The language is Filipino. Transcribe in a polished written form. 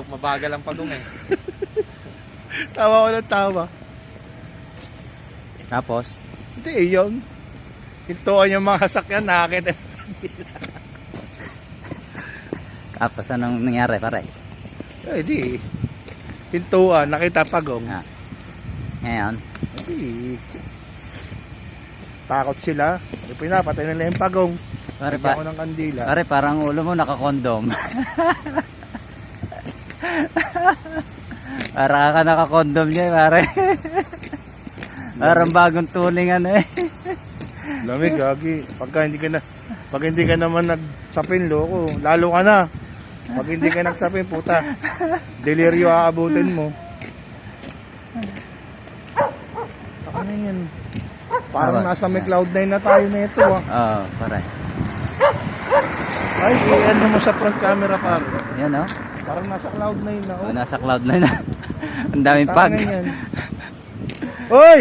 mabagal ang pagong eh. Tawa ko ng tawa. Tapos, Hindi yun. Hintuan yung mga sasakyan, nakakita. tapos anong nangyari pare? Eh di. Hintuan, nakita pagong. Ah. Ngayon, Hindi. Takot sila. Pinapatay nila yung pagong. pare, Lagyan ko ng kandila. pare parang ulo mo nakakondom. Para ka nakakondom niya pare. Parang bagong tulingan eh. Lamig, gagi. Pag hindi ka naman nagsapin, loko. Lalo ka na. Pag hindi ka nagsapin, puta. Deliryo aabutin mo. Ano yan? Parang Awas. nasa may cloud9 na tayo na ito ah. Oo, pare. Ay, ano mo sa front camera pare. Yan oh. Parang nasa cloud9 na oh. Nasa cloud na na. Ang daming pag. Tangin yan. Hoy!